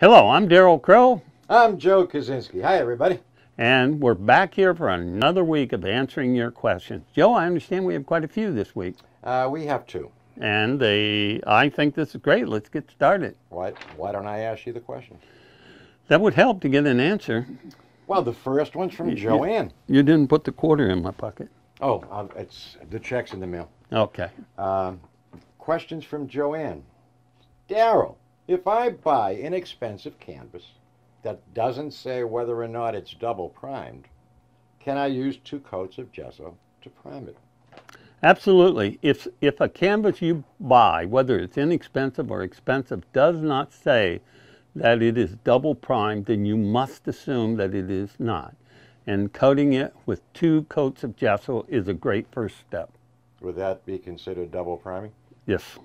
Hello, I'm Darrell Crow. I'm Joe Kaczynski. Hi, everybody. And we're back here for another week of answering your questions. Joe, I understand we have quite a few this week. We have two. And I think this is great. Let's get started. Why don't I ask you the question? That would help to get an answer. Well, the first one's from Joanne. You didn't put the quarter in my pocket. Oh, it's the check's in the mail. Okay. Questions from Joanne. Darrell, if I buy inexpensive canvas that doesn't say whether or not it's double primed, can I use 2 coats of gesso to prime it? Absolutely. If a canvas you buy, whether it's inexpensive or expensive, does not say that it is double primed, then you must assume that it is not. And coating it with 2 coats of gesso is a great first step. Would that be considered double priming? Yes.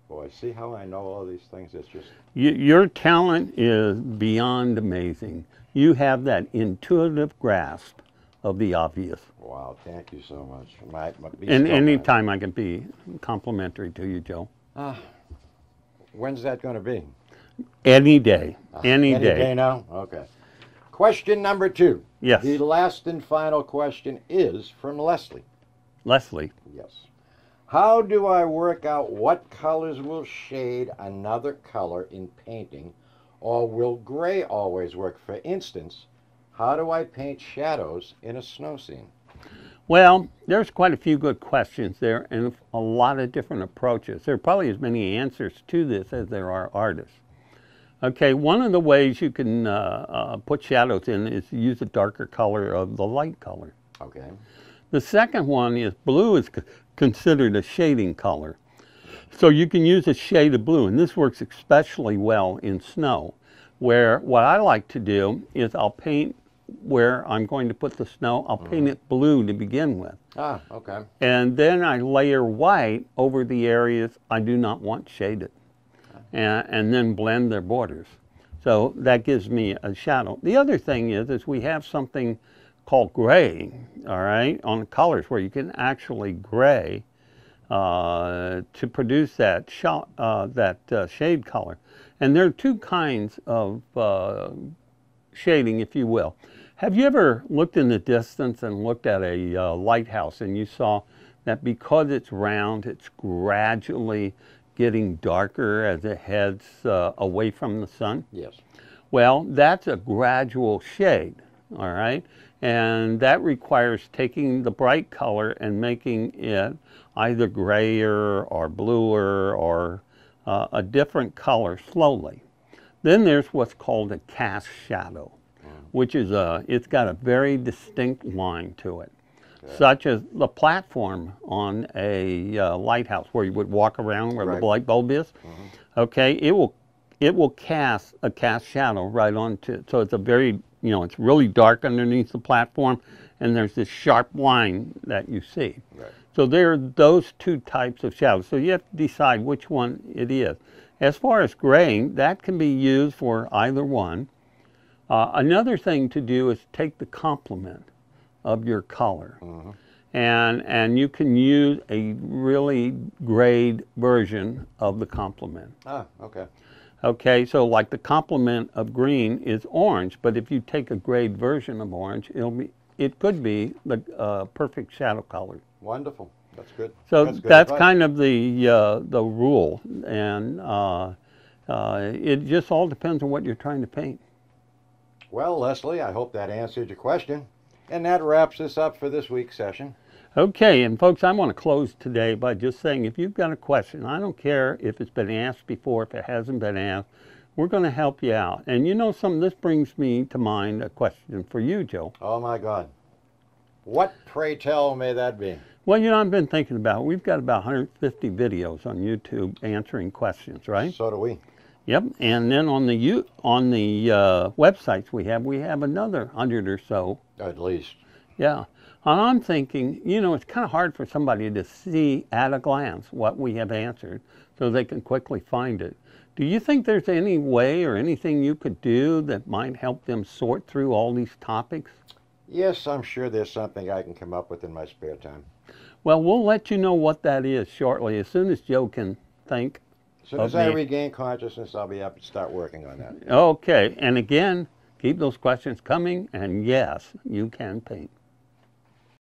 Boy, see how I know all these things? It's just... Your talent is beyond amazing. You have that intuitive grasp of the obvious. Wow, thank you so much. And anytime I can be complimentary to you, Joe. When's that going to be? Any day. Any day. Any day now? Okay. Question number 2. Yes. The last and final question is from Leslie. Leslie. Yes. How do I work out what colors will shade another color in painting, or will gray always work? For instance, how do I paint shadows in a snow scene? Well, there's quite a few good questions there and a lot of different approaches. There are probably as many answers to this as there are artists. Okay, one of the ways you can put shadows in is to use a darker color of the light color. Okay. The second one is blue is considered a shading color. So you can use a shade of blue, and this works especially well in snow, where what I like to do is I'll paint where I'm going to put the snow, I'll paint it blue to begin with. Ah, okay. And then I layer white over the areas I do not want shaded, and then blend their borders. So that gives me a shadow. The other thing is we have something called gray, all right, on the colors where you can actually gray to produce that shade color. And there are 2 kinds of shading, if you will. Have you ever looked in the distance and looked at a lighthouse and you saw that because it's round, it's gradually getting darker as it heads away from the sun? Yes. Well, that's a gradual shade, all right? And that requires taking the bright color and making it either grayer or bluer or a different color slowly. Then there's what's called a cast shadow, which is it's got a very distinct line to it, such as the platform on a lighthouse where you would walk around where the light bulb is. Okay, it will cast a cast shadow right onto it. So it's a very, it's really dark underneath the platform, and there's this sharp line that you see. Right. So there are those 2 types of shadows. So you have to decide which one it is. As far as graying, that can be used for either one. Another thing to do is take the complement of your color. And you can use a really grayed version of the complement. Ah, okay. Okay, so like the complement of green is orange, but if you take a grayed version of orange, it could be the perfect shadow color. Wonderful. That's good. So that's kind of the rule, and it just all depends on what you're trying to paint. Well, Leslie, I hope that answered your question, and that wraps us up for this week's session. Okay, and folks, I want to close today by just saying if you've got a question, I don't care if it's been asked before, if it hasn't been asked, we're going to help you out. And this brings me to mind a question for you, Joe. Oh my God. What, pray tell, may that be? Well, I've been thinking about it. We've got about 150 videos on YouTube answering questions, right? So do we. Yep, and then on the websites we have another 100 or so. At least. Yeah. And I'm thinking, it's kind of hard for somebody to see at a glance what we have answered so they can quickly find it. Do you think there's any way or anything you could do that might help them sort through all these topics? Yes, I'm sure there's something I can come up with in my spare time. Well, we'll let you know what that is shortly, as soon as Joe can think As soon as I regain consciousness, I'll be able to start working on that. Okay, and again, keep those questions coming, and yes, you can paint.